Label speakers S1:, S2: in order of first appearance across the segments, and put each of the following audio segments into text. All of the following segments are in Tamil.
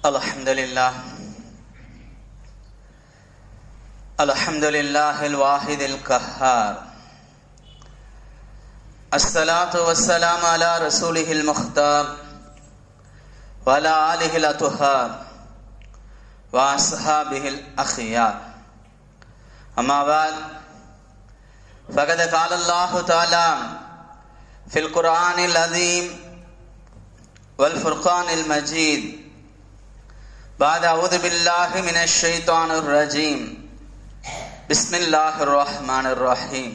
S1: Alhamdulillah al-wahidil qahhar. As-salatu was-salamu ala rasulihil mukhtar wa ala alihil atuhar wa ashabihil akhyar. Amma ba'd, faqad qala Allahu ta'ala fil Qur'anil azim wal furqanil majid. بعد أعوذ بالله من الشيطان الرجيم بسم الله الرحمن الرحيم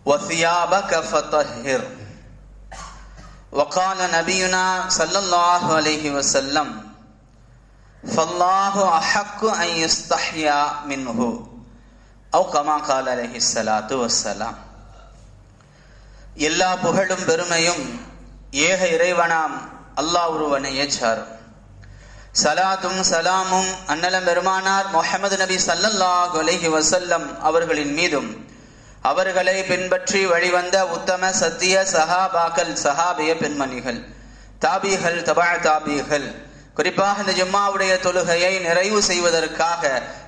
S1: وثيابك فطهر. وقال نبينا صلى الله عليه وسلم فالله أحق أن يستحيا منه أو كما قال عليه الصلاة والسلام. எல்லா புகழும் பெருமையும் ஏக இறைவனாம் அல்லாஹ் ஒருவனையே சாரும். சலாத்தும் சலாமும் அன்னலம் பெருமானார் முஹம்மது நபி ஸல்லல்லாஹு அலைஹி வஸல்லம் அவர்களின் மீதும் அவர்களை பின்பற்றி வழிவந்த உத்தம சத்திய சஹாபாக்கள், சஹாபிய பெண்மணிகள், தாபிகள், தபா தாபிகள், குறிப்பாக இந்த ஜும்மாவுடைய தொழுகையை நிறைவு செய்வதற்காக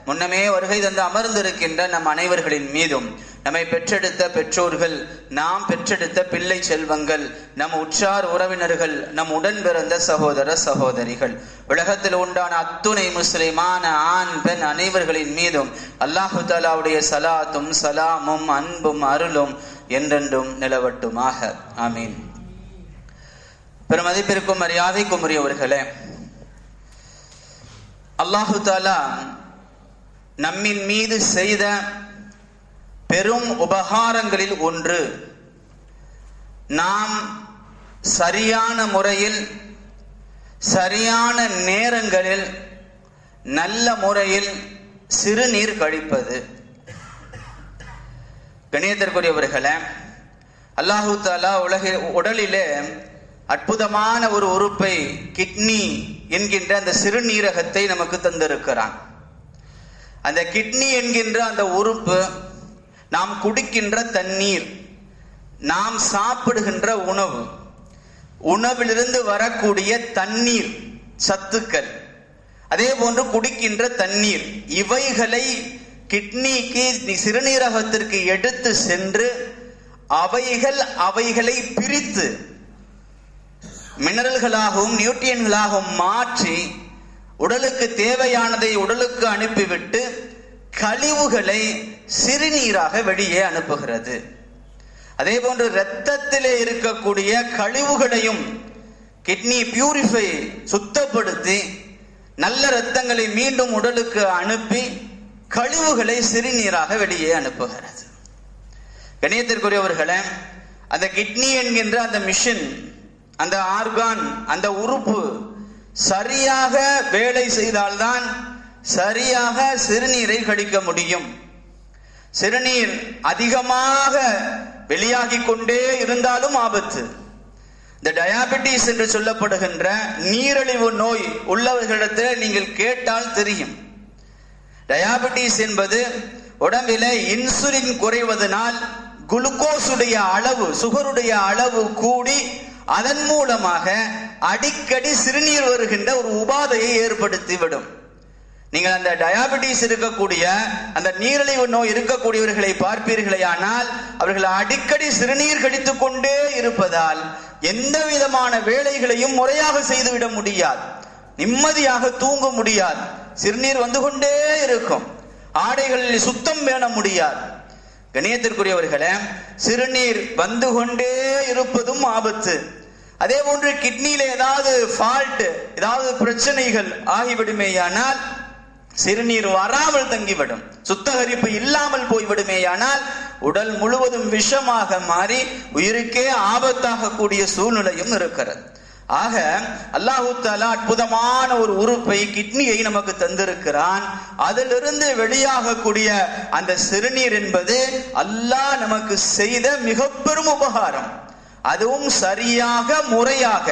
S1: முன்னமே வருகை தந்து அமர்ந்திருக்கின்ற நம் அனைவர்களின் மீதும், நம்மை பெற்றெடுத்த பெற்றோர்கள், நாம் பெற்றெடுத்த பிள்ளை செல்வங்கள், நம் உற்றார் உறவினர்கள், நம் உடன் பிறந்த சகோதர சகோதரிகள், உலகத்தில் உண்டான அத்துணை முஸ்லிமான ஆண் பெண் அனைவர்களின் மீதும் அல்லாஹு தஆலாவுடைய சலாத்தும் சலாமும் அன்பும் அருளும் என்றென்றும் நிலவட்டுமாக. ஆமீன். பெருமதிப்பிற்கும் மரியாதைக்கும் உரியவர்களே, அல்லாஹு தஆலா நம்மின் மீது செய்த பெரும் உபகாரங்களில் ஒன்று, நாம் சரியான முறையில் சரியான நேரங்களில் நல்ல முறையில் சிறுநீர் கழிப்பது. கணியத்திற்குரியவர்களே, அல்லாஹு தஆலா உடலிலே அற்புதமான ஒரு உறுப்பை, கிட்னி என்கின்ற அந்த சிறுநீரகத்தை நமக்கு தந்திருக்கிறான். அந்த கிட்னி என்கின்ற அந்த உறுப்பு நாம் குடிக்கின்ற தண்ணீர், நாம் சாப்பிடுகின்ற உணவு, உணவிலிருந்து வரக்கூடிய தண்ணீர் சத்துக்கள், அதே போன்று குடிக்கின்ற தண்ணீர், இவைகளை கிட்னிக்கு சிறுநீரகத்திற்கு எடுத்து சென்று அவைகளை பிரித்து மினரல்களாகவும் நியூட்ரியன்களாகவும் மாற்றி உடலுக்கு தேவையானதை உடலுக்கு அனுப்பிவிட்டு கழிவுகளை சிறுநீராக வெளியே அனுப்புகிறது. அதே போன்று இரத்தத்திலே இருக்கக்கூடிய கழிவுகளையும் கிட்னி பியூரிஃபை, சுத்தப்படுத்தி நல்ல இரத்தங்களை மீண்டும் உடலுக்கு அனுப்பி கழிவுகளை சிறுநீராக வெளியே அனுப்புகிறது. கணியத்திற்குரியவர்களே, அந்த கிட்னி என்கின்ற அந்த மிஷின், அந்த ஆர்கான், அந்த உறுப்பு சரியாக வேலை செய்தால்தான் சரியாக சிறுநீரை கழிக்க முடியும். சிறுநீர் அதிகமாக வெளியாகி கொண்டே இருந்தாலும் ஆபத்து. இந்த டயாபெட்டிஸ் என்று சொல்லப்படுகின்ற நீரிழிவு நோய் உள்ளவர்களிடத்தில் நீங்கள் கேட்டால் தெரியும். டயாபெட்டிஸ் என்பது உடம்பில இன்சுலின் குறைவதனால் குளுக்கோஸுடைய அளவு, சுகருடைய அளவு கூடி அதன் மூலமாக அடிக்கடி சிறுநீர் வருகின்ற ஒரு உபாதையை ஏற்படுத்திவிடும். நீங்கள் அந்த டயாபெட்டிஸ் இருக்கக்கூடிய, அந்த நீரிழிவு நோய் இருக்கக்கூடியவர்களை பார்ப்பீர்களேயானால் அவர்கள் அடிக்கடி சிறுநீர் கழித்துக் கொண்டே இருப்பதால் எந்த விதமான வேலைகளையும் முறையாக செய்துவிட முடியாது, நிம்மதியாக தூங்க முடியாது, சிறுநீர் வந்து கொண்டே இருக்கும், ஆடைகளில் சுத்தம் பேண முடியாது. கணியத்திற்குரியவர்களே, சிறுநீர் வந்து கொண்டே இருப்பதும் ஆபத்து. அதே போன்று கிட்னியில ஏதாவது ஃபால்ட், ஏதாவது பிரச்சனைகள் ஆகிவிடுமேயானால் சிறுநீர் வராமல் தங்கிவிடும், சுத்தகரிப்பு இல்லாமல் போய்விடுமேயானால் உடல் முழுவதும் விஷமாக மாறி உயிருக்கே ஆபத்தாக கூடிய சூழ்நிலையும் இருக்கிறது. ஆக அல்லாஹு தஆலா அற்புதமான ஒரு உறுப்பை, கிட்னியை நமக்கு தந்திருக்கிறான். அதிலிருந்து வெளியாகக்கூடிய அந்த சிறுநீர் என்பது அல்லாஹ் நமக்கு செய்த மிக பெரும் உபகாரம். அதுவும் சரியாக, முறையாக,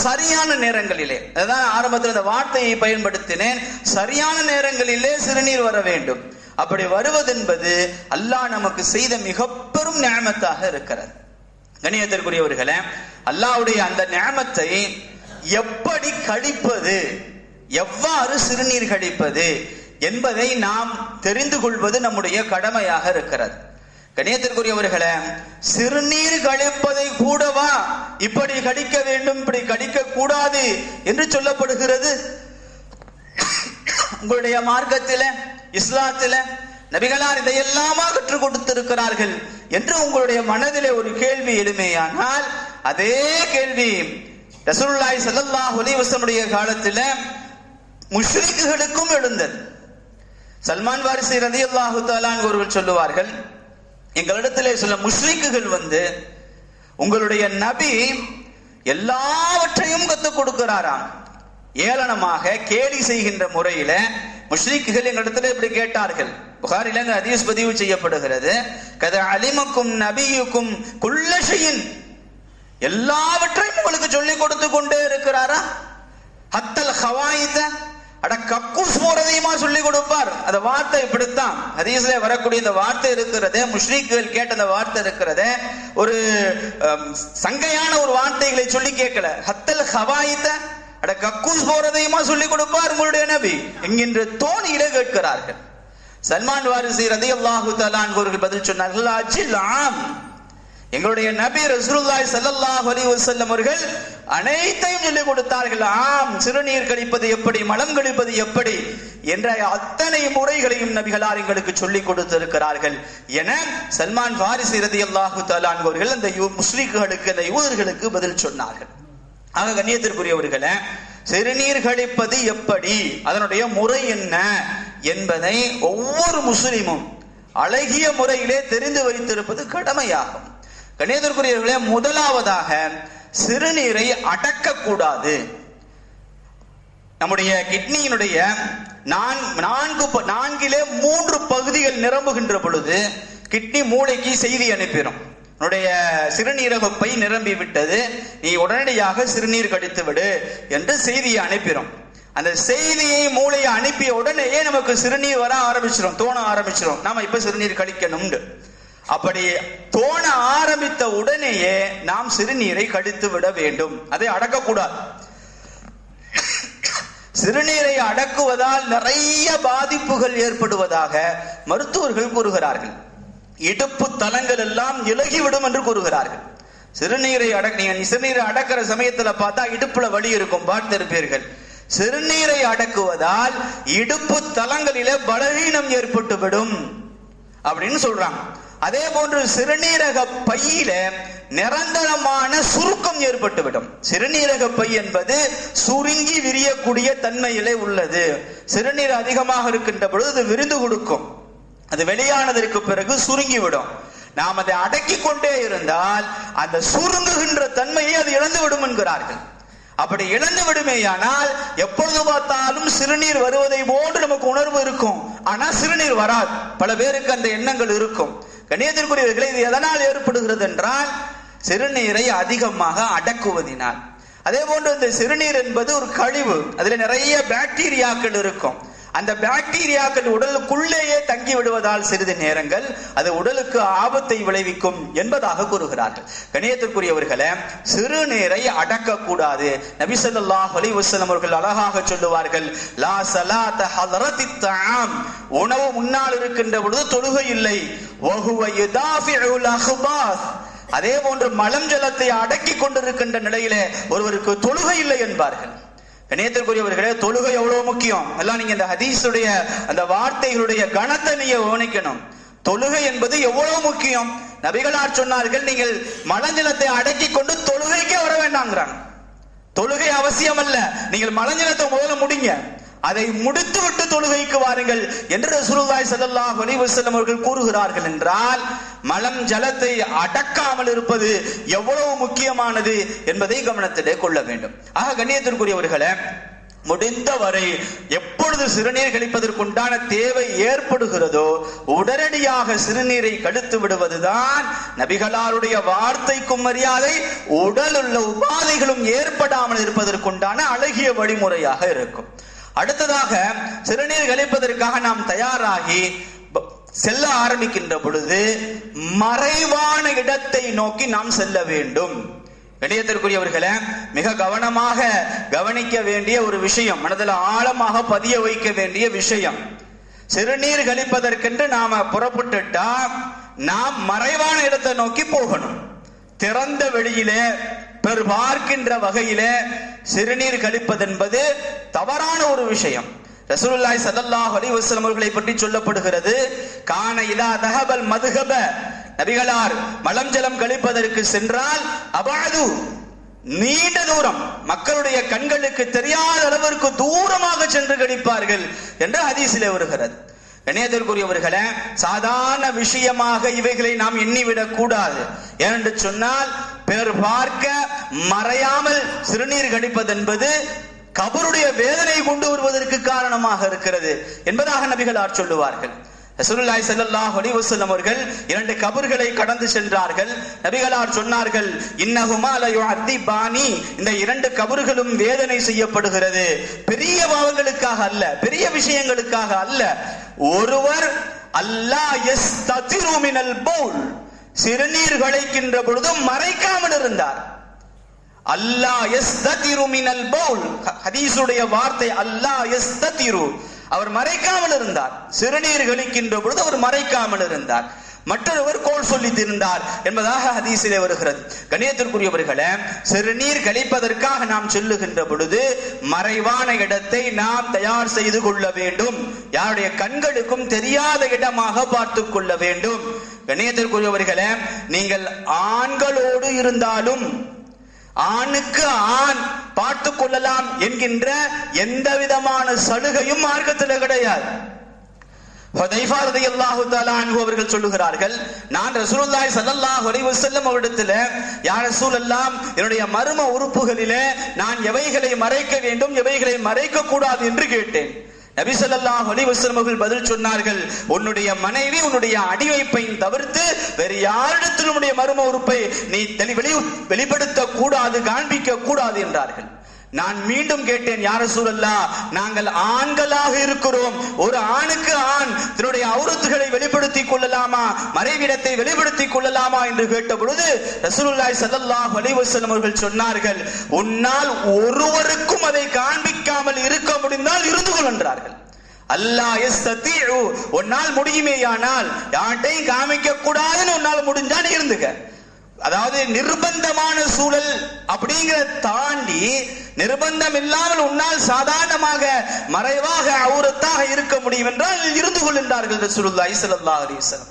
S1: சரியான நேரங்களிலே, அதான் ஆரம்பத்தில் இந்த வார்த்தையை பயன்படுத்தினேன், சரியான நேரங்களிலே சிறுநீர் வர வேண்டும். அப்படி வருவதென்பது அல்லாஹ் நமக்கு செய்த மிக பெரும் நிஅமத்தாக இருக்கிறது. கணியத்திற்குரியவர்களே, அல்லாஹ்வுடைய அந்த நிஅமத்தை எப்படி கழிப்பது, எவ்வாறு சிறுநீர் கழிப்பது என்பதை நாம் தெரிந்து கொள்வது நம்முடைய கடமையாக இருக்கிறது. கண்ணியத்திற்குரியவர்களே, சிறுநீர் கழிப்பதை கூடவா இப்படி கழிக்க வேண்டும், இப்படி கழிக்க கூடாது என்று சொல்லப்படுகிறது? உங்களுடைய மார்க்கத்தில, இஸ்லாத்தில நபிகளார் இதையெல்லாமா கற்றுக் கொடுத்திருக்கிறார்கள் என்று உங்களுடைய மனதிலே ஒரு கேள்வி எழுமையானால், அதே கேள்வி ரசூலுல்லாஹி ஸல்லல்லாஹு அலைஹி வஸல்லம் காலத்தில முஷ்ரிக்குகளுக்கும் எழுந்தது. சல்மான் வாரிசி ரலியல்லாஹு தஆலா அவர்கள் சொல்லுவார்கள், எங்களிடத்திலே சில முஷ்ரிக்குகள் வந்து உங்களுடைய நபி எல்லாவற்றையும் கற்றுக் கொடுக்கிறாராம். ஏளனமாக கேலி செய்கின்ற முறையில முஷ்ரிக்குகள் எங்களிடத்தில் இப்படி கேட்டார்கள். புகாரில ஹதீஸ் பதிவு செய்யப்படுகிறது, கத அலிமக்கும் நபியுக்கும் குல்ல ஷைஇன், எல்லாவற்றையும் உங்களுக்கு சொல்லிக் கொடுத்து கொண்டே இருக்கிறாரா? ஹத்தல் ஹவாயித, அட கக்கூஸ் போறதையுமா சொல்லிக் கொடுப்பார்? அந்த வார்த்தை இப்படித்தான் ஹதீஸ்ல வரக்கூடிய இந்த வார்த்தை இருக்கிறதே, முஷ்ரிக்குகள் கேட்ட அந்த வார்த்தை இருக்கிறதே, ஒரு சங்கையான ஒரு வார்த்தைகளை சொல்லி கேட்கல. ஹத்தல் ஹவாயித, அட கக்கூஸ் போறதையுமா சொல்லிக் கொடுப்பார் உங்களுடைய நபி என்கின்ற தோணியிலே கேட்கிறார்கள். சல்மான் வாரிசி ரலியல்லாஹு தஆலா அவர்கள் பதில் சொன்னார்கள், அஜில் ஆம், எங்களுடைய நபி ரசூலுல்லாஹி ஸல்லல்லாஹு அலைஹி வஸல்லம் அவர்கள் அனைத்தையும் சொல்லிக் கொடுத்தார்கள். ஆம், சிறுநீர் கழிப்பது எப்படி, மலம் கழிப்பது எப்படி என்ற அத்தனை முறைகளையும் நபிகளார் எங்களுக்கு சொல்லிக் கொடுத்திருக்கிறார்கள் என சல்மான் வாரிசி ரலியல்லாஹு தஆலா அவர்கள் அந்த முஸ்லிம்களுக்கு, அந்த யூதர்களுக்கு பதில் சொன்னார்கள். ஆக கண்ணியத்திற்குரியவர்களே, சிறுநீர் கழிப்பது எப்படி, அதனுடைய முறை என்ன என்பதை ஒவ்வொரு முஸ்லிமும் அழகிய முறையிலே தெரிந்து வைத்திருப்பது கடமையாகும். கண்ணியத்திற்குரியவர்களே, முதலாவதாக சிறுநீரை அடக்கக்கூடாது. நம்முடைய கிட்னியினுடைய 3 பகுதிகள் நிரம்புகின்ற பொழுது கிட்னி மூளைக்கு செய்தி அனுப்பிடும், உன்னுடைய சிறுநீரக பை நிரம்பி விட்டது, நீ உடனடியாக சிறுநீர் கழித்து விடு என்று செய்தியை அனுப்பிடும். அந்த செய்தியை மூளையை அனுப்பிய உடனேயே நமக்கு சிறுநீர் வர ஆரம்பிச்சிடும், தோண ஆரம்பிச்சிடும், நாம இப்ப சிறுநீர் கழிக்கணும். அப்படி தோண ஆரம்பித்த உடனேயே நாம் சிறுநீரை கழித்து விட வேண்டும், அதை அடக்கக்கூடாது. சிறுநீரை அடக்குவதால் நிறைய பாதிப்புகள் ஏற்படுவதாக மருத்துவர்கள் கூறுகிறார்கள். இடுப்பு தலங்கள் எல்லாம் இலகிவிடும் என்று கூறுகிறார்கள். சிறுநீரை அடக்கிற சமயத்துல பார்த்தா இடுப்புல வலி இருக்கும், பார்த்திருப்பீர்கள். சிறுநீரை அடக்குவதால் இடுப்பு தலங்களிலே பலவீனம் ஏற்பட்டுவிடும் அப்படின்னு சொல்றாங்க. அதே போன்று சிறுநீரக பையில நிரந்தரமான சுருக்கம் ஏற்பட்டுவிடும். சிறுநீரக பை என்பது சுருங்கி விரியக்கூடிய தன்மையிலே உள்ளது. சிறுநீர் அதிகமாக இருக்கின்ற பொழுது அது விரிந்து கொடுக்கும், அது வெளியானதற்கு பிறகு சுருங்கிவிடும். நாம் அதை அடக்கி கொண்டே இருந்தால் அந்த சுருங்குகின்ற தன்மையை அது இழந்து விடும் என்கிறார்கள். அப்படி இழந்து விடுமேயானால் எப்பொழுது பார்த்தாலும் சிறுநீர் வருவதை போன்று நமக்கு உணர்வு இருக்கும், ஆனா சிறுநீர் வராது. பல பேருக்கு அந்த எண்ணங்கள் இருக்கும். கண்ணியத்திற்குரியவர்களே, இது எதனால் ஏற்படுகிறது என்றால் சிறுநீரை அதிகமாக அடக்குவதினால். அதே போன்று இந்த சிறுநீர் என்பது ஒரு கழிவு, அதுல நிறைய பாக்டீரியாக்கள் இருக்கும். அந்த பாக்டீரியாக்கள் உடலுக்குள்ளேயே தங்கி விடுவதால் சிறிது நேரங்கள் அது உடலுக்கு ஆபத்தை விளைவிக்கும் என்பதாக கூறுகிறார்கள். கண்ணியத்திற்குரியவர்களே, சிறுநீரை அடக்க கூடாது. நபி ஸல்லல்லாஹு அலைஹி வஸல்லம் அவர்கள் அழகாக சொல்லுவார்கள், லா ஸலாத ஹதரத்தித் தஆம், உணவு முன்னால் இருக்கின்ற பொழுது தொழுகை இல்லை. வஹுவ யுதாஃபிஉல் அஹ்பாஸ், அதே போன்று மலம் ஜலத்தை அடக்கி கொண்டிருக்கின்ற நிலையிலே ஒருவருக்கு தொழுகை இல்லை என்பார்கள். கண்ணியத்திற்குரியவர்களே, தொழுகை எவ்வளவு முக்கியம் எல்லாம் நீங்க இந்த ஹதீஸுடைய அந்த வார்த்தைகளுடைய கணத்தை நீங்க கவனிக்கணும். தொழுகை என்பது எவ்வளவு முக்கியம். நபிகளார் சொன்னார்கள், நீங்கள் மலஞ்சலத்தை அடக்கி கொண்டு தொழுகைக்கே வர வேண்டாங்கிறாங்க. தொழுகை அவசியம் அல்ல, நீங்கள் மலஞ்சலத்தை முதல்ல முடிங்க, அதை முடித்து விட்டு தொழுகைக்கு வாருங்கள் என்று ரசூலுல்லாஹி ஸல்லல்லாஹு அலைஹி வஸல்லம் அவர்கள் கூறுகிறார்கள். என்றால் மலம் ஜலத்தை அடக்காமல் இருப்பது எவ்வளவு முக்கியமானது என்பதை கவனத்திலே கொள்ள வேண்டும். ஆக கண்ணியத்திற்குரியவர்களே, முடிந்தவரை எப்பொழுது சிறுநீர் கழிப்பதற்குண்டான தேவை ஏற்படுகிறதோ உடனடியாக சிறுநீரை கழித்து விடுவதுதான் நபிகளாருடைய வார்த்தைக்கும் மரியாதை, உடல் உள்ள உபாதைகளும் ஏற்படாமல் இருப்பதற்குண்டான அழகிய வழிமுறையாக இருக்கும். அடுத்ததாக சிறுநீர் கழிப்பதற்காக நாம் தயாராகி செல்ல ஆரம்பிக்கின்ற பொழுது மறைவான இடத்தை நோக்கி நாம் செல்ல வேண்டும். கண்ணியத்திற்குரியவர்களே, மிக கவனமாக கவனிக்க வேண்டிய ஒரு விஷயம், மனதில் ஆழமாக பதிய வைக்க வேண்டிய விஷயம். சிறுநீர் கழிப்பதற்கென்று நாம புறப்பட்டுட்டா நாம் மறைவான இடத்தை நோக்கி போகணும். திறந்த வெளியிலே பெரு பார்க்கின்ற வகையிலே சிறுநீர் கழிப்பது என்பது தவறான ஒரு விஷயம். ரசூலுல்லாஹி ஸல்லல்லாஹு அலைஹி வஸல்லம் அவர்களை பற்றி சொல்லப்படுகிறது, கான இதா தஹபல் மதுஹப, நபிகளார் மலம் ஜலம் கழிப்பதற்கு சென்றால் அபாது, நீண்ட தூரம், மக்களுடைய கண்களுக்கு தெரியாத அளவிற்கு தூரமாக சென்று கழிப்பார்கள் என்று ஹதீஸிலே வருகிறது. கண்ணியத்திற்குரியவர்களே, சாதாரண விஷயமாக இவைகளை நாம் எண்ணிவிடக் கூடாது. ஏனென்று சொன்னால், பிறர் பார்க்க மறையாமல் சிறுநீர் கழிப்பது என்பது கபருடைய வேதனை கொண்டு வருவதற்கு காரணமாக இருக்கிறது என்பதாக நபிகளார் சொல்லுவார்கள். ரசூலுல்லாஹி ஸல்லல்லாஹு அலைஹி வஸல்லம் அவர்கள் 2 கபர்களை கடந்து சென்றார்கள். நபிகளார் சொன்னார்கள், இன்னஹுமா லா யுஅத்திபானி, இந்த 2 கபர்களும் வேதனை செய்யப்படுகிறது. பெரிய பாவங்களுக்காக அல்ல, பெரிய விஷயங்களுக்காக அல்ல. ஒருவர் அல்லாஹ் யஸ்ததிரு மினல் பௌல், சிறுநீர் கழிக்கின்ற பொழுது மறைக்காமல் இருந்தார். அல்லாஹ் யஸ்ததிரு மினல் பௌல், ஹதீஸுடைய வார்த்தை அல்லாஹ் யஸ்ததிரு, அவர் மறைக்காமல் இருந்தார். சிறுநீர் கழிக்கின்ற பொழுது அவர் மறைக்காமல் இருந்தார். மற்றொருவர் கோல் சொல்லி இருந்தார் என்பதாக ஹதீஸிலே வருகிறது. கண்ணியத்திற்குரியவர்களே, சிறுநீர் கழிப்பதற்காக நாம் செல்லுகின்ற பொழுது மறைவான இடத்தை நாம் தயார் செய்து கொள்ள வேண்டும். யாருடைய கண்களுக்கும் தெரியாத இடமாக பார்த்து கொள்ள வேண்டும். கண்ணியத்திற்குரியவர்களே, நீங்கள் ஆண்களோடு இருந்தாலும் ஆணுக்கு ஆண் பார்த்துக் கொள்ளலாம் என்கின்ற எந்த விதமான சலுகையும் மார்க்கத்தில் கிடையாது. ஹுதைஃபா ரலியல்லாஹு தஆலா அன்ஹு அவர்கள் சொல்லுகிறார்கள், நான் ரசூலுல்லாஹி ஸல்லல்லாஹு அலைஹி வஸல்லம் அவரிடத்தில், யா ரசூலல்லாஹ், என்னுடைய மர்ம உறுப்புகளிலே நான் எவைகளை மறைக்க வேண்டும், எவைகளை மறைக்க கூடாது என்று கேட்டேன். நபி ஸல்லல்லாஹு அலைஹி வஸல்லம் அவர்கள் பதில் சொன்னார்கள், உன்னுடைய மனைவி உன்னுடைய அடிவைப்பை தவிர்த்து வேறு யாரிடத்திலும் உன்னுடைய மர்ம உறுப்பை நீ வெளிப்படுத்த கூடாது, காண்பிக்க கூடாது என்றார்கள். நான் மீண்டும் கேட்டேன், யா ரசூலல்லாஹ், நாங்கள் ஆண்களாக இருக்கிறோம், ஒரு ஆணுக்கு ஆண் தன்னுடைய ஔரத்துகளை வெளிப்படுத்திக் கொள்ளலாமா, மறைவிடத்தை வெளிப்படுத்திக் கொள்ளலாமா என்று கேட்ட பொழுது ரசூலுல்லாஹி ஸல்லல்லாஹு அலைஹி வஸல்லம் அவர்கள் சொன்னார்கள், உன்னால் ஒருவருக்கும் அதை காண்பிக்காமல் இருக்க முடிந்தால் இருந்து கொள் என்றார்கள். அல்லாஹ் யஸ்ததீஉ, உன்னால் முடியுமேயானால் யார்ட்டையும் காமிக்க கூடாதுன்னு உன்னால் முடிஞ்சா நீ இருந்துக்க. அதாவது நிர்பந்தமான சூழல் அப்படிங்கிறத தாண்டி நிர்பந்தம் இல்லாமல் உன்னால் சாதாரணமாக மறைவாக ஔரத்தாக இருக்க முடியும் என்றால் இருந்து கொள்கின்றார்கள் ரசூலுல்லாஹி ஸல்லல்லாஹு அலைஹி வஸல்லம்.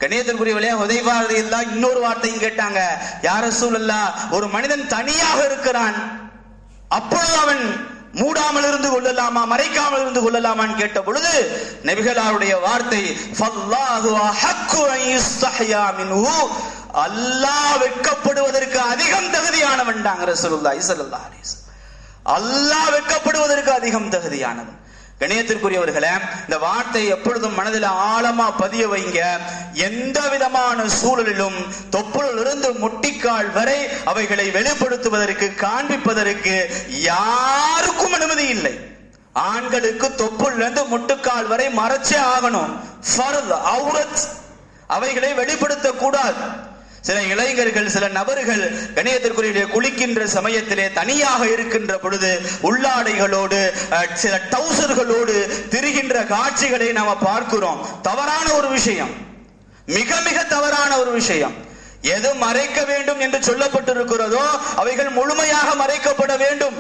S1: கண்ணியத்திற்குரியவர்களே, ஹுதைஃபா ரலியல்லாஹு இன்னொரு வார்த்தையும் கேட்டாங்க, யா ரசூலல்லாஹ், ஒரு மனிதன் தனியாக இருக்கிறான், அப்பொழுது அவன் மூடாமல் இருந்து கொள்ளலாமா, மறைக்காமல் இருந்து கொள்ளலாமான்னு கேட்ட பொழுது நபிகளாருடைய வார்த்தை, ஃபல்லாஹு அஹக்கு அன் யுஸ்தஹ்யா மின்ஹு, அல்லாஹ் வெட்கப்படுவதற்கு அதிகம் தகுதியானவன் ரசூலுல்லாஹி ஸல்லல்லாஹு அலைஹி வஸல்லம். அல்லாஹ் வெட்கப்படுவதற்கு அதிகம் தகுதியானவன். கண்ணியத்திற்குரியவர்களே, இந்த வார்த்தை எப்பொழுதும் மனதில் ஆழமா பதிய வைங்க. எந்த விதமான சூழலிலும் தொப்புளிலிருந்து முட்டிக்கால் வரை அவைகளை வெளிப்படுத்துவதற்கு, காண்பிப்பதற்கு யாருக்கும் அனுமதி இல்லை. ஆண்களுக்கு தொப்புளிலிருந்து முட்டுக்கால் வரை மறைச்சே ஆகணும், ஃபர்த், ஔரத், அவைகளை வெளிப்படுத்த கூடாது. சில இளைஞர்கள், சில நபர்கள் கண்ணியத்திற்குரிய குளிக்கின்ற சமயத்திலே தனியாக இருக்கின்ற பொழுது உள்ளாடைகளோடு, சில டவுசர்களோடு திரிகின்ற காட்சிகளை நாம பார்க்கிறோம். தவறான ஒரு விஷயம், மிக மிக தவறான ஒரு விஷயம். எது மறைக்க வேண்டும் என்று சொல்லப்பட்டிருக்கிறதோ அவைகள் முழுமையாக மறைக்கப்பட வேண்டும்.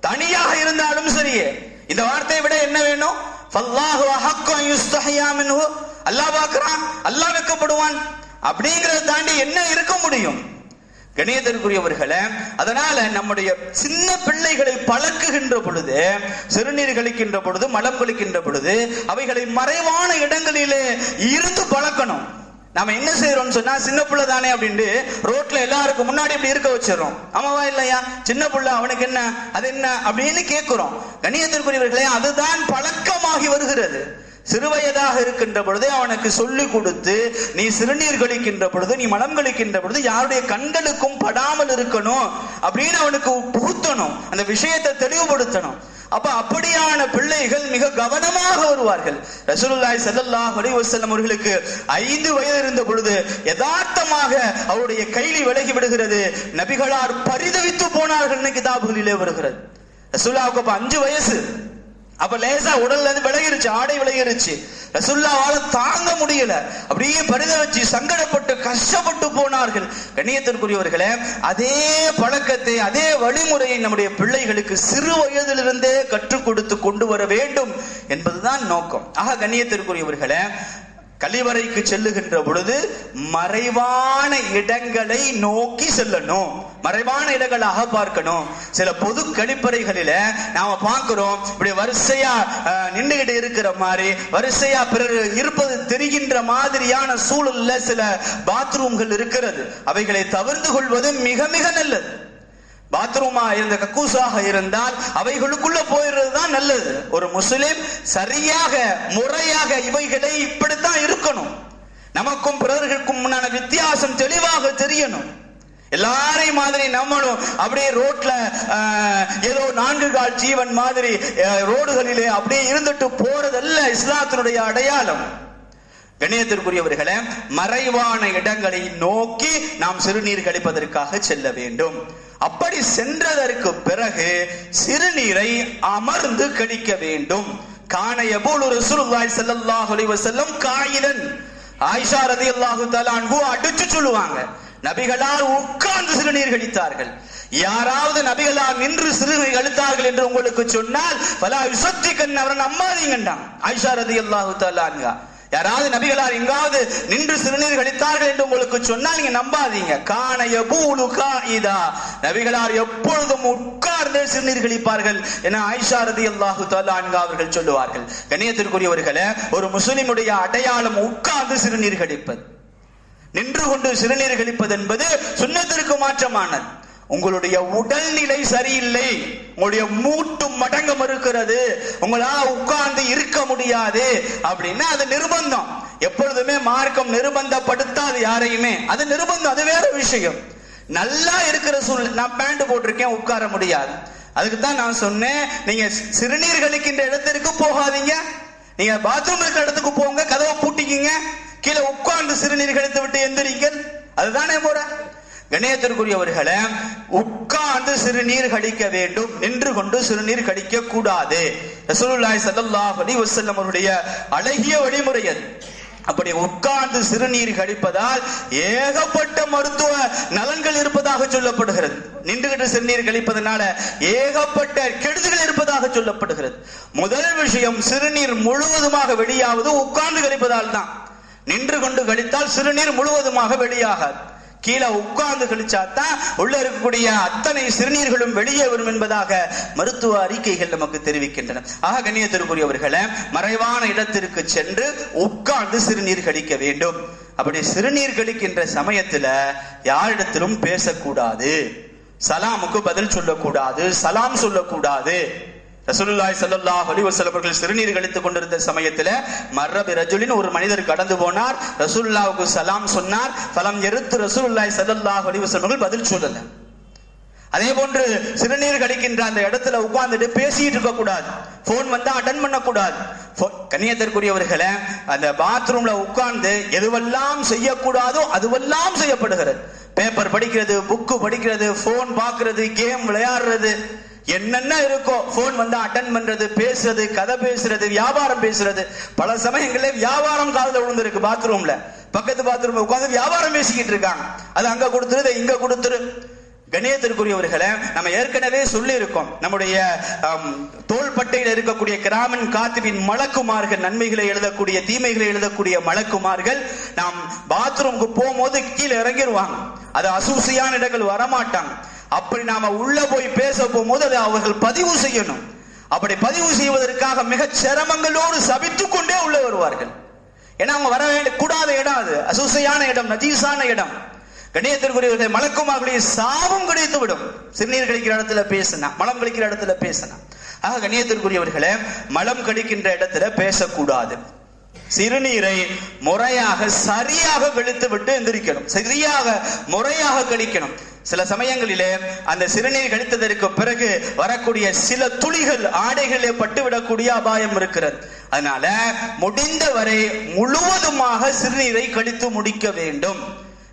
S1: தனியாக இருந்தாலும் சரியே. இந்த வார்த்தையை விட என்ன வேணும்? ஃபல்லாஹு அஹக்கு அன் யுஸ்தஹ்யா மின்ஹு, அல்லாஹ் பார்க்கிறான், அல்லாஹ் வெட்கப்படுவான், அப்படிங்கறத தாண்டி என்ன இருக்க முடியும்? கண்ணியத்திற்குரியவர்களே, அதனால நம்முடைய சின்ன பிள்ளைகளை பழக்குகின்ற பொழுது, சிறுநீர் கழிக்கின்ற பொழுது, மலம் கழிக்கின்ற பொழுது அவைகளை மறைவான இடங்களிலே இருந்து பழக்கணும். நாம என்ன செய்யறோம் சொன்னா, சின்ன பிள்ளை தானே அப்படின்ட்டு ரோட்ல எல்லாருக்கும் முன்னாடி இப்படி இருக்க வச்சிடறோம். ஆமாவா இல்லையா? சின்ன பிள்ளை, அவனுக்கு என்ன, அது என்ன அப்படின்னு கேட்கிறோம். கண்ணியத்திற்குரியவர்களே, அதுதான் பழக்கமாகி வருகிறது. சிறுவயதாக இருக்கின்ற பொழுதே அவனுக்கு சொல்லிக் கொடுத்து, நீ சிறுநீர் கழிக்கின்ற பொழுது, நீ மலம் கழிக்கின்ற பொழுது யாருடைய கண்களுக்கும் படாமல் இருக்கணும் அப்படின்னு அவனுக்கு புகுத்தணும், அந்த விஷயத்தை தெளிவுபடுத்தணும். அப்ப அப்படியான பிள்ளைகள் மிக கவனமாக வருவார்கள். ரசூலுல்லாஹி ஸல்லல்லாஹு அலைஹி வஸல்லம் அவர்களுக்கு 5 வயது இருந்த பொழுது யதார்த்தமாக அவருடைய கைலி விலகி விடுகிறது. நபிகளார் பரிதவித்து போனார்கள் கிதாபுகளிலே வருகிறது. ரசூலுல்லாஹ்வுக்கு அப்ப 5 வயசு. அப்ப லேசா உடல்ல இருந்து விலகிருச்சு, ஆடை விலகிருச்சு. ரசூலுல்லாஹ்வால தாங்க முடியல, அப்படியே பரிதவிச்சு சங்கடப்பட்டு கஷ்டப்பட்டு போனார்கள். கண்ணியத்திற்குரியவர்களே, அதே பழக்கத்தை அதே வழிமுறையை நம்முடைய பிள்ளைகளுக்கு சிறு வயதிலிருந்தே கற்றுக் கொடுத்து கொண்டு வர வேண்டும் என்பதுதான் நோக்கம். ஆக கண்ணியத்திற்குரியவர்களே, கழிவறைக்கு செல்லுகின்ற பொழுது மறைவான இடங்களை நோக்கி செல்லணும், மறைவான இடங்களாக பார்க்கணும். சில பொது கழிப்பறைகளில நாம பார்க்கிறோம், இப்படி வரிசையா நின்றுகிட்டு இருக்கிற மாதிரி, வரிசையா பிறர் இருப்பது தெரிகின்ற மாதிரியான சூழல்ல சில பாத்ரூம்கள் இருக்கிறது. அவைகளை தவிர்த்து கொள்வது மிக மிக நல்லது. பாத்ரூமா இருந்த கக்கூசாக இருந்தால் அவைகளுக்குள்ள போயிடுறது தான் நல்லது. ஒரு முஸ்லிம் சரியாக முறையாக இவைகளை இப்படித்தான் இருக்கணும். நமக்கும் பிறர்களுக்கும் முன்னான வித்தியாசம் தெளிவாக தெரியணும். எல்லாரையும் மாதிரி நம்மளும் அப்படியே ரோட்ல ஏதோ 4 கால் ஜீவன் மாதிரி ரோடுகளிலே அப்படியே இருந்துட்டு போறதல்ல இஸ்லாத்தினுடைய அடையாளம். கண்ணியத்திற்குரியவர்களே, மறைவான இடங்களை நோக்கி நாம் சிறுநீர் கழிப்பதற்காக செல்ல வேண்டும். அப்படி சென்றதற்கு பிறகு சிறுநீரை அமர்ந்து கழிக்க வேண்டும். கான யபூலு ரசூலுல்லாஹி ஸல்லல்லாஹு அலைஹி வஸல்லம் காயிலன். ஆயிஷா ரலியல்லாஹு தஆலா அன்ஹு அடிச்சு சொல்லுவாங்க, நபிகளார் உட்கார்ந்து சிறுநீர் கழித்தார்கள். யாராவது நபிகளார் நின்று சிறுநீர் கழித்தார்கள் என்று உங்களுக்கு சொன்னால் ஃபலா யுஸத்திகன், அவரை நம்பாதீங்கன்றாங்க ஆயிஷா ரலியல்லாஹு தஆலா அன்ஹா. யாராவது நபிகளார் எங்காவது நின்று சிறுநீர் கழித்தார்கள் என்று உங்களுக்கு சொன்னால் நீங்க நம்பாதீங்க. கான யபூலு காயிதா, நபிகளார் எப்பொழுதும் உட்கார்ந்து சிறுநீர் கழிப்பார்கள் என ஆயிஷா ரலியல்லாஹு தஆலா அன்ஹா அவர்கள் சொல்லுவார்கள். கண்ணியத்திற்குரியவர்களே, ஒரு முஸ்லிமுடைய அடையாளம் உட்கார்ந்து சிறுநீர் கழிப்பது. நின்று கொண்டு சிறுநீர் கழிப்பது என்பது சுன்னத்திற்கு மாற்றமானது. உங்களுடைய உடல்நிலை சரியில்லை, உங்களுடைய மூட்டு மடங்கம் இருக்கிறது, உங்களால உட்கார்ந்து இருக்க முடியாது அப்படின்னா அது நிர்பந்தம். எப்பொழுதுமே மார்க்கம் நிர்பந்தப்படுத்தாது யாரையுமே, அது நிர்பந்தம், அது வேற விஷயம். நல்லா இருக்கிற சூழ்நிலை, நான் பேண்ட் போட்டிருக்கேன் உட்கார முடியாது, அதுக்கு தான் நான் சொன்னேன், நீங்க சிறுநீர் கழிக்கின்ற இடத்திற்கு போகாதீங்க, நீங்க பாத்ரூம் இருக்கிற இடத்துக்கு போங்க, கதவை பூட்டிக்கிங்க, கீழே உட்கார்ந்து சிறுநீர் கழித்து விட்டு எந்திரிங்கள், அதுதானே போற. கண்ணியத்திற்குரியவர்களே, உட்கார்ந்து சிறுநீர் கழிக்க வேண்டும், நின்று கொண்டு சிறுநீர் கழிக்க கூடாது. ரசூலுல்லாஹி ஸல்லல்லாஹு அலைஹி வஸல்லம் அவருடைய அழகிய வழிமுறை அது. அப்படி உட்கார்ந்து சிறுநீர் கழிப்பதால் ஏகப்பட்ட மருத்துவ நலன்கள் இருப்பதாக சொல்லப்படுகிறது. நின்றுகிட்டு சிறுநீர் கழிப்பதனால ஏகப்பட்ட கெடுதிகள் இருப்பதாக சொல்லப்படுகிறது. முதல் விஷயம், சிறுநீர் முழுவதுமாக வெளியாவது உட்கார்ந்து கழிப்பதால் தான். நின்று கொண்டு கழித்தால் சிறுநீர் முழுவதுமாக வெளியாகாது. கீழே உட்கார்ந்து கழிச்சாதான் உள்ள இருக்கக்கூடிய அத்தனை சிறுநீர்களும் வெளியே வரும் என்பதாக மருத்துவ அறிக்கைகள் நமக்கு தெரிவிக்கின்றன. ஆக கண்ணியத்திற்குரியவர்களே, மறைவான இடத்திற்கு சென்று உட்கார்ந்து சிறுநீர் கழிக்க வேண்டும். அப்படி சிறுநீர் கழிக்கின்ற சமயத்துல யாரிடத்திலும் பேசக்கூடாது, சலாமுக்கு பதில் சொல்லக்கூடாது, சலாம் சொல்லக்கூடாது. ரசூலுல்லாஹி ஸல்லல்லாஹு அலைஹி வஸல்லம் அவர்கள் சிறுநீர் கழித்துக் கொண்டிருந்த சமயத்தில் மர்ரபி ரஜுலின், ஒரு மனிதர் கடந்து போனார், ரசூலுல்லாஹ்வுக்கு சலாம் சொன்னார். ஃபலம் யருத் ரசூலுல்லாஹி ஸல்லல்லாஹு அலைஹி வஸல்லம் அவர்கள் பதில் சொல்லல. அதே போன்று சிறுநீர் கழிக்கின்ற அந்த இடத்துல உட்கார்ந்துட்டு பேசிட்டு இருக்க கூடாது, போன் வந்தா அட்டன் பண்ண கூடாது. கண்ணியத்திற்குரியவர்களே, அந்த பாத்ரூம்ல உட்கார்ந்து எதுவெல்லாம் செய்யக்கூடாதோ அதுவெல்லாம் செய்யப்படுகிறது. பேப்பர் படிக்கிறது, புக்கு படிக்கிறது, போன் பார்க்கிறது, கேம் விளையாடுறது, என்னென்ன இருக்கோ, போன் வந்தா அட்டன் பண்றது, பேசுறது, கதை பேசுறது, வியாபாரம் பேசுறது. பல சமயங்களில் வியாபாரம் காதுல விழுந்திருக்கு. பாத்ரூம்ல பக்கத்து பாத்ரூம்ல உட்கார்ந்து வியாபாரம் பேசிக்கிட்டு இருக்காங்க. அது அங்க கொடுத்துரு, இங்க கொடுத்துரு. கண்ணியத்திற்குரியவர்களே, நம்ம ஏற்கனவே சொல்லி இருக்கோம், நம்முடைய தோள்பட்டையில் இருக்கக்கூடிய கிராமன் காத்திபின் மலக்குமார்கள், நன்மைகளை எழுதக்கூடிய தீமைகளை எழுதக்கூடிய மலக்குமார்கள், நாம் பாத்ரூமுக்கு போகும்போது கீழே இறங்கிடுவாங்க. அது அசூசியான இடங்கள் வரமாட்டாங்க. அப்படி நாம உள்ள போய் பேச போகும்போது அதை அவர்கள் பதிவு செய்யணும். அப்படி பதிவு செய்வதற்காக மிக சிரமங்களோடு சபித்துக் கொண்டே உள்ள வருவார்கள். ஏன்னா அவங்க வர வேண்டிய கூடாத இடம், அது அசூசையான இடம், நஜீசான இடம். கண்ணியத்திற்குரியவர்களை, மலக்குமார்களுடைய சாபம் கிடைத்து விடும் சிறுநீர் கழிக்கிற இடத்துல பேசினா, மலம் கழிக்கிற இடத்துல பேசினா. ஆக கண்ணியத்திற்குரியவர்களே, மலம் கழிக்கின்ற இடத்துல பேசக்கூடாது. சிறுநீரை முறையாக சரியாக கழித்து விட்டு எந்திரிக்கணும், சரியாக முறையாக கழிக்கணும். சில சமயங்களிலே அந்த சிறுநீர் கழித்ததற்கு பிறகு வரக்கூடிய சில துளிகள் ஆடைகளே பட்டுவிடக்கூடிய அபாயம் இருக்கிறது. அதனால முடிந்த வரை முழுவதுமாக சிறுநீரை கழித்து முடிக்க வேண்டும்.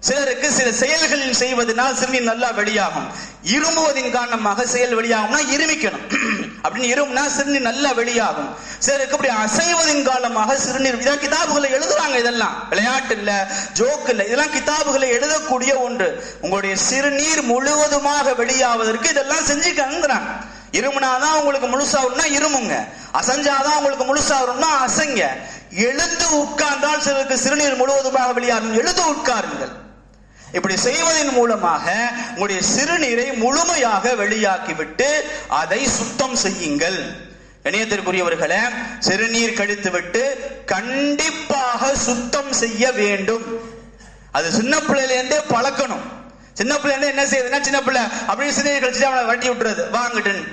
S1: சிலருக்கு சில செயல்கள் செய்வதனால் சிறுநீர் நல்லா வெளியாகும். இருமுவதின் காரணமாக செயல் வெளியாகும்னா இருமிக்கணும், அப்படின்னு இருமுனா சிறுநீர் நல்லா வெளியாகும். சிலருக்கு அப்படி அசைவதின் காரணமாக சிறுநீர், இதெல்லாம் கிதாபுகளை எழுதுறாங்க. இதெல்லாம் விளையாட்டு இல்ல, ஜோக்கு இல்ல, இதெல்லாம் கிதாபுகளை எழுதக்கூடிய ஒன்று. உங்களுடைய சிறுநீர் முழுவதுமாக வெளியாவதற்கு இதெல்லாம் செஞ்சுக்கிறாங்க. இருமுனாதான் உங்களுக்கு முழுசாகணும்னா இருமுங்க, அசைஞ்சாதான் உங்களுக்கு முழுசாகணும்னா அசைங்க. எழுந்து உட்கார்ந்தால் சிலருக்கு சிறுநீர் முழுவதுமாக வெளியாகும். எழுந்து உட்காருங்கள். இப்படி செய்வதன் மூலமாக உங்களுடைய சிறுநீரை முழுமையாக வெளியாக்கிவிட்டு அதை சுத்தம் செய்யுங்கள். கண்ணியத்திற்குரியவர்களே, சிறுநீர் கழித்து விட்டு கண்டிப்பாக சுத்தம் செய்ய வேண்டும். அது சின்ன பிள்ளையில இருந்தே பழக்கணும். சின்ன பிள்ளை என்ன செய்யுதுன்னா, சின்ன பிள்ளை அப்படியே சிறுநீர் கழிச்சு அவனை வட்டி விட்டுறது வாங்கிட்டுன்னு.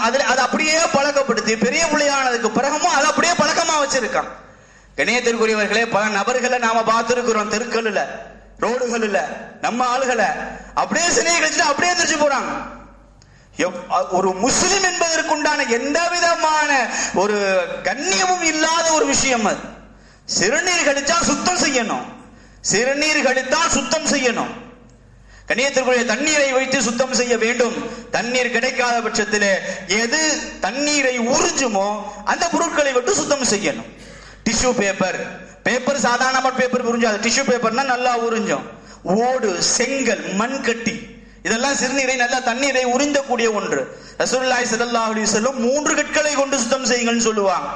S1: அது அப்படியே பழக்கப்படுத்தி பெரிய பிள்ளையானதுக்கு பிறகுமும் அதை அப்படியே பழக்கமா வச்சிருக்கான். கண்ணியத்திற்குரியவர்களே, பல நபர்களை நாம பார்த்திருக்கிறோம். தெருக்களில், ரோடுகளில் நம்ம ஆளுகளை அப்படியே சிறுநீர் கழிச்சுட்டு அப்படியே எந்திரிச்சு போறாங்க. ஒரு முஸ்லிம் என்பதற்குண்டான எந்த விதமான ஒரு கண்ணியமும் இல்லாத ஒரு விஷயம் அது. சிறுநீர் கழிச்சா சுத்தம் செய்யணும், சிறுநீர் கழித்தால் சுத்தம் செய்யணும். கண்ணியத்திற்குரிய தண்ணீரை வைத்து சுத்தம் செய்ய வேண்டும். தண்ணீர் கிடைக்காத பட்சத்திலே எது தண்ணீரை உறிஞ்சுமோ அந்த பொருட்களை விட்டு சுத்தம் செய்யணும். டிஷ்யூ பேப்பர், பேப்பர் சாதாரண பேப்பர் உறிஞ்சாது, டிஷ்யூ பேப்பர்னா நல்லா உறிஞ்சும். ஓடு, செங்கல், மண்கட்டி, இதெல்லாம் சிறுநீரை நல்லா தண்ணீரை உறிஞ்சக்கூடிய ஒன்று. ரசூலுல்லாஹி ஸல்லல்லாஹு அலைஹி வஸல்லம் 3 கற்களை கொண்டு சுத்தம் செய்யுங்கன்னு சொல்லுவாங்க.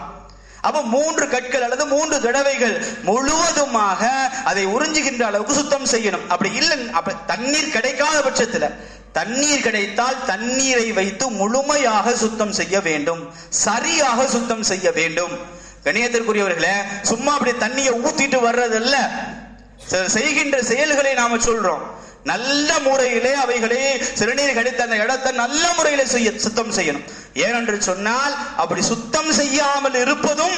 S1: அப்ப 3 கற்கள் அல்லது 3 தடவைகள் முழுவதுமாக அதை உறிஞ்சுகின்ற அளவுக்கு சுத்தம் செய்யணும். அப்படி இல்லை, அப்ப தண்ணீர் கிடைக்காத பட்சத்துல, தண்ணீர் கிடைத்தால் தண்ணீரை வைத்து முழுமையாக சுத்தம் செய்ய வேண்டும், சரியாக சுத்தம் செய்ய வேண்டும். கண்ணியத்திற்குரியவர்களே, சும்மா அப்படி தண்ணியை ஊத்திட்டு வர்றதல்ல, செய்கின்ற செயல்களை நாம சொல்றோம். நல்ல முறையிலே அவைகளே சிறுநீர் கழித்த அந்த இடத்தை நல்ல முறையில சுத்தம் செய்யணும். ஏனென்று சொன்னால் அப்படி சுத்தம் செய்யாமல் இருப்பதும்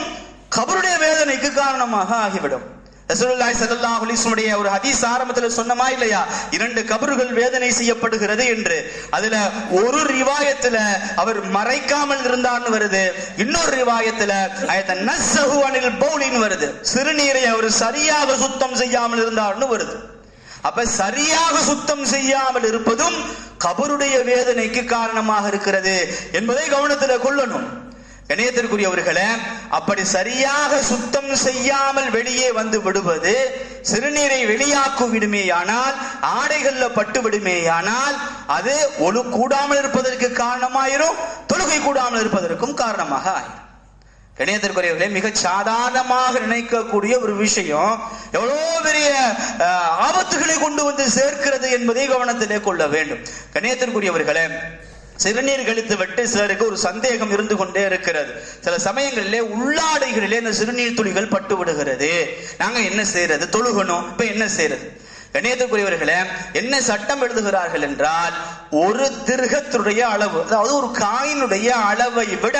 S1: கபருடைய வேதனைக்கு காரணமாக ஆகிவிடும். ரசூலுல்லாஹி ஸல்லல்லாஹு அலைஹி வஸல்லம் ஒரு ஹதீஸ் ஆரம்பத்தில் சொன்னமா இல்லையா, 2 கபறுகள் வேதனை செய்யப்படுகிறது என்று. அதுல ஒரு ரிவாயத்துல அவர் மறைக்காமல் இருந்தார்னு வருது, இன்னொரு ரிவாயத்துல நஸ்ஸஹு அனில் பௌலின் வருது, சிறுநீரை அவர் சரியாக சுத்தம் செய்யாமல் இருந்தார்னு வருது. அப்ப சரியாக சுத்தம் செய்யாமல் இருப்பதும் கபருடைய வேதனைக்கு காரணமாக இருக்கிறது என்பதை கவனத்தில் கொள்ளணும். கண்ணியத்திற்குரியவர்களே, அப்படி சரியாக சுத்தம் செய்யாமல் வெளியே வந்து விடுவது சிறுநீரை வெளியாக்கு விடுமேயானால், ஆடைகள்ல பட்டு விடுமேயானால் அது ஒழு கூடாமல் இருப்பதற்கு காரணமாயிரும், தொழுகை கூடாமல் இருப்பதற்கும் காரணமாக ஆயிரும். கண்ணியத்திற்குரியவர்களே, மிக சாதாரணமாக நினைக்கக்கூடிய ஒரு விஷயம் எவ்வளவு பெரிய ஆபத்துகளை கொண்டு வந்து சேர்க்கிறது என்பதை கவனத்திலே கொள்ள வேண்டும். கண்ணியத்திற்குரியவர்களே, சிறுநீர் கழித்து விட்டு சிலருக்கு ஒரு சந்தேகம் இருந்து கொண்டே இருக்கிறது. சில சமயங்களிலே உள்ளாடைகளிலே இந்த சிறுநீர் துளிகள் பட்டு விடுகிறது. நாங்க என்ன செய்யறது? தொழுகணும், இப்ப என்ன செய்யறது? கண்ணியத்துக்குரியவர்களே, என்ன சட்டம் எழுதுகிறார்கள் என்றால், ஒரு திர்ஹத்துடைய அளவு, அதாவது ஒரு காயினுடைய அளவை விட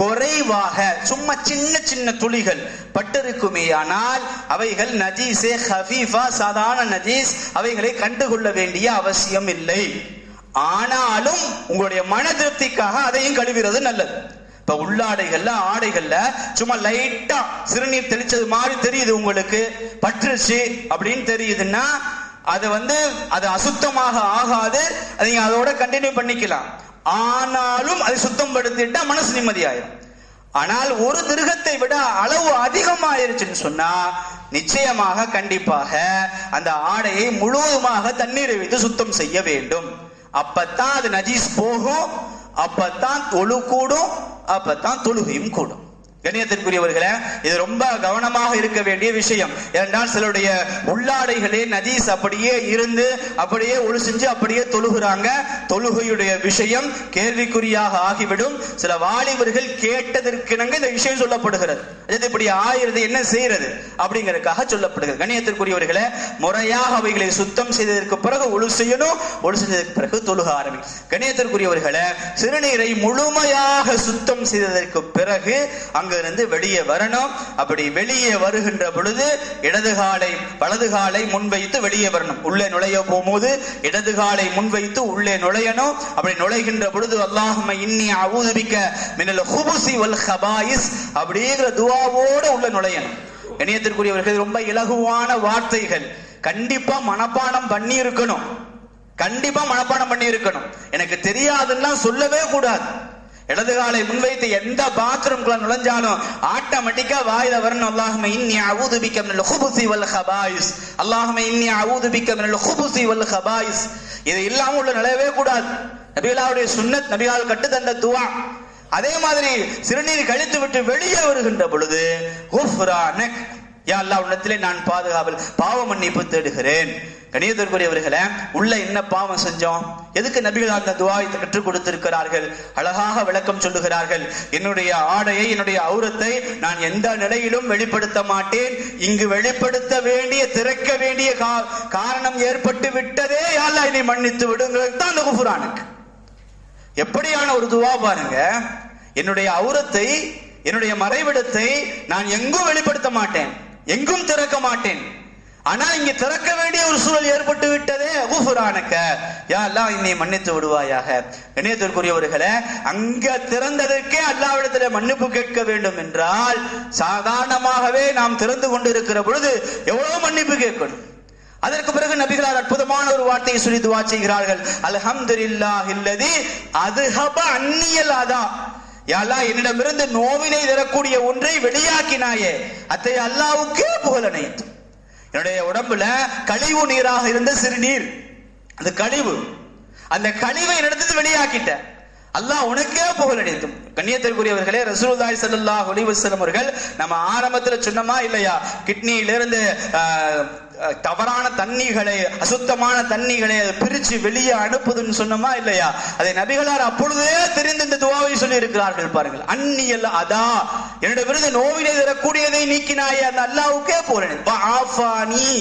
S1: குறைவாக சும்மா சின்ன சின்ன துளிகள் பட்டிருக்குமேயானால் அவைகள் நஜீஸே ஹஃபீஃபா, சாதாரண நஜீஸ், அவைகளை கண்டுகொள்ள வேண்டிய அவசியம் இல்லை. ஆனாலும் உங்களுடைய மன திருப்திக்காக அதையும் கழுவுறது நல்லது. இப்ப உள்ளாடைகள்ல, ஆடைகள்ல சும்மா லைட்டா சிறுநீர் தெளிச்சது மாதிரி தெரியுது, உங்களுக்கு பற்றுச்சு அப்படின்னு தெரியுதுன்னா அது அசுத்தமாக ஆகாது, நீங்க அதோட கண்டினியூ பண்ணிக்கலாம். ஆனாலும் அதை சுத்தம் படுத்திட்டா மனசு நிம்மதியாயிரும். ஆனால் ஒரு திருகத்தை விட அளவு அதிகமாயிருச்சுன்னு சொன்னா நிச்சயமாக கண்டிப்பாக அந்த ஆடையை முழுவதுமாக தண்ணீரை வைத்து சுத்தம் செய்ய வேண்டும். அப்பத்தான் அது நஜீஸ் போகும், அப்பத்தான் ஒழு கூடும், அப்பத்தான் தொழுகையும் கூடும். கண்ணியத்திற்குரியவர்களே, இது ரொம்ப கவனமாக இருக்க வேண்டிய விஷயம். ஏனென்றால் சிலருடைய உள்ளாடைகளே நஜீஸ் அப்படியே இருந்து அப்படியே ஒழு செஞ்சு அப்படியே தொழுகிறாங்க. தொழுகையுடைய விஷயம் கேள்விக்குறியாக ஆகிவிடும். சில வாலிபர்கள் கேட்டதற்கிணங்க இந்த விஷயம் சொல்லப்படுகிறது. இப்படி ஆயிரது என்ன செய்யறது அப்படிங்கறதுக்காக சொல்லப்படுகிறது. கண்ணியத்திற்குரியவர்களே, முறையாக அவைகளை சுத்தம் செய்ததற்கு பிறகு ஒழு செய்யணும், ஒழு செஞ்சதற்கு பிறகு தொழுக ஆரம்பி. கண்ணியத்திற்குரியவர்களே, சிறுநீரை முழுமையாக சுத்தம் செய்ததற்கு பிறகு அங்கு அங்கிருந்து வெளியே வரணும். அப்படி வெளியே வருகின்ற பொழுது இடது காலை வலது காலை முன்வைத்து வெளியே வரணும். உள்ளே நுழைய போகும்போது இடது காலை முன்வைத்து உள்ளே நுழையணும். அப்படி நுழைகின்ற பொழுது அல்லாஹும்ம இன்னி அஊது பிக்க மினல் குபுஸி வல் கபாயிஸ் அப்படிங்கிற துஆவோடு உள்ள நுழையணும். கண்ணியத்திற்குரியவர்கள், ரொம்ப இலகுவான வார்த்தைகள், கண்டிப்பா மனப்பாடம் பண்ணி இருக்கணும். கண்டிப்பா மனப்பாடம் பண்ணி இருக்கணும். எனக்கு தெரியாதுன்னா சொல்லவே கூடாது. இடது காலை முன்வைத்து எந்த பாத்ரூம்குள்ள நுழைஞ்சாலும் ஆட்டோமேட்டிக்கா வாயில வரணும், அல்லாஹும்ம இன்னி அஊது பிக்க மினல் குபுஸி வல் கபாயிஸ், அல்லாஹும்ம இன்னி அஊது பிக்க மினல் குபுஸி வல் கபாயிஸ். இது இல்லாம உள்ள நுழையவே கூடாது. நபிகளாருடைய சுன்னத், நபிகள் கட்டு தந்த துஆ. அதே மாதிரி சிறுநீர் கழித்து விட்டு வெளியே வருகின்ற பொழுது குஃப்ரானக், யா அல்லாஹ் உன்னத்திலே நான் பாவ மன்னிப்பு தேடுகிறேன். கணியத்திற்குரியவர்களே, உள்ள என்ன பாவம் செஞ்சோம், எதுக்கு நபிகள் அந்த துஆவை கற்றுக் கொடுத்திருக்கிறார்கள், அழகாக விளக்கம் சொல்லுகிறார்கள். என்னுடைய ஆடையை, என்னுடைய ஔரத்தை நான் எந்த நிலையிலும் வெளிப்படுத்த மாட்டேன். இங்கு வெளிப்படுத்த வேண்டிய, திறக்க வேண்டிய காரணம் ஏற்பட்டு விட்டதே, யா அல்லாஹ் என்னை மன்னித்து விடுங்கிறது தான் அந்த குஃப்ரானுக்கு. எப்படியான ஒரு துஆ பாருங்க. என்னுடைய ஔரத்தை, என்னுடைய மறைவிடத்தை நான் எங்கும் வெளிப்படுத்த மாட்டேன், எங்கும் திறக்க மாட்டேன். ஆனா இங்க திறக்க வேண்டிய ஒரு சூழல் ஏற்பட்டு விட்டதே, குஃப்ரானக, யா அல்லாஹ் என்னை மன்னித்து விடுவாயாக. கண்ணியத்திற்குரியவர்களே, அங்க திறந்ததற்கே அல்லாஹ்விடத்திலே மன்னிப்பு கேட்க வேண்டும் என்றால் சாதாரணமாகவே நாம் திறந்து கொண்டிருக்கிற பொழுது எவ்வளவு மன்னிப்பு கேட்கணும். அதற்கு பிறகு நபிகளார் அற்புதமான ஒரு வார்த்தையை சொல்லி துஆ செய்கிறார்கள். அல்ஹம்துலில்லாஹில்லதி அதுஹப அன்னியல் அதா, யா அல்லாஹ் என்னிடமிருந்து நோவினை தரக்கூடிய ஒன்றை வெளியாக்கினாயே, அத்தை அல்லாஹ்வுக்கே புகழ் அனைத்தும். என்னுடைய உடம்புல கழிவு நீராக இருந்த சிறுநீர், அந்த கழிவு, அந்த கழிவை என்னிடத்துல வெளியாக்கிட்ட, அல்லாஹ் உனக்கே புகழ் அனைத்தும். கண்ணியத்திற்குரியவர்களே, ரசூலுல்லாஹி ஸல்லல்லாஹு அலைஹி வஸல்லம் அவர்கள் நம்ம ஆரம்பத்துல சொன்னமா இல்லையா, கிட்னியிலிருந்து தவறான தண்ணிகளை, அசுத்தமான தண்ணிகளை பிரிச்சு வெளியே அனுப்புதுன்னு சொன்னமா இல்லையா, அதை நபிகளார் அப்பொழுதே தெரிந்து இந்த துஆவை சொல்லி இருக்கிறார்கள். பாருங்கள், அன்னியல் அதா, என்னிடமிருந்து நோவினை தரக்கூடியதை நீக்கினாயே, அந்த அல்லாஹ்வுக்கே புகழ். வஆஃபானி,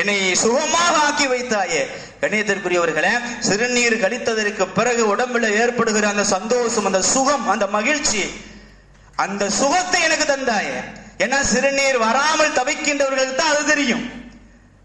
S1: என்னை சுகமாக ஆக்கி வைத்தாயே. கண்ணியத்திற்குரியவர்களே, சிறுநீர் கழித்ததற்கு பிறகு உடம்புல ஏற்படுகிற அந்த சந்தோஷம், அந்த சுகம், அந்த மகிழ்ச்சி, அந்த சுகத்தை எனக்கு தந்தாயே. ஏன்னா சிறுநீர் வராமல் தவிக்கின்றவர்களுக்கு தான் அது தெரியும்.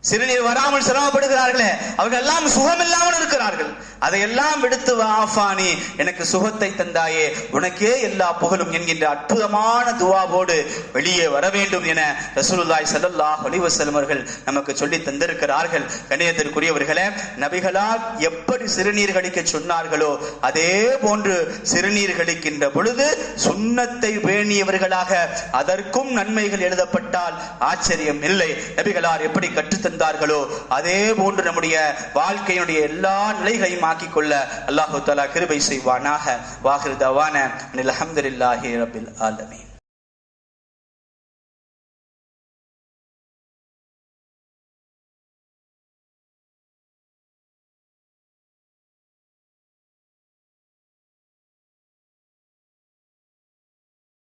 S1: சிறுநீர் வராமல் சிரமப்படுகிறார்களே, அவர்கள் எல்லாம் சுகமில்லாமல் இருக்கிறார்கள். அதையெல்லாம் விடுத்து வஆஃபானி, எனக்கு சுகத்தை தந்தாயே, உனக்கே எல்லா புகழும் என்கின்ற அற்புதமான துஆவோடு வெளியே வர வேண்டும் என ரசூலுல்லாஹி ஸல்லல்லாஹு அலைஹி வஸல்லம் அவர்கள் நமக்கு சொல்லி தந்திருக்கிறார்கள். கண்ணியத்திற்குரியவர்களே, நபிகளார் எப்படி சிறுநீர் கழிக்க சொன்னார்களோ அதே போன்று சிறுநீர் கழிக்கின்ற பொழுது சுன்னத்தை பேணியவர்களாக அதற்கும் நன்மைகள் எழுதப்பட்டால் ஆச்சரியம் இல்லை. நபிகளார் எப்படி கற்றுத் தந்தார்களோ அதே போன்று நம்முடைய வாழ்க்கையினுடைய எல்லா நிலைகளையும் ஆக்கிக் கொள்ள அல்லாஹு தஆலா கிருபை செய்வானாக. வாஹிர் தவானா அல்ஹம்துலில்லாஹி ரப்பில் ஆலமீன்.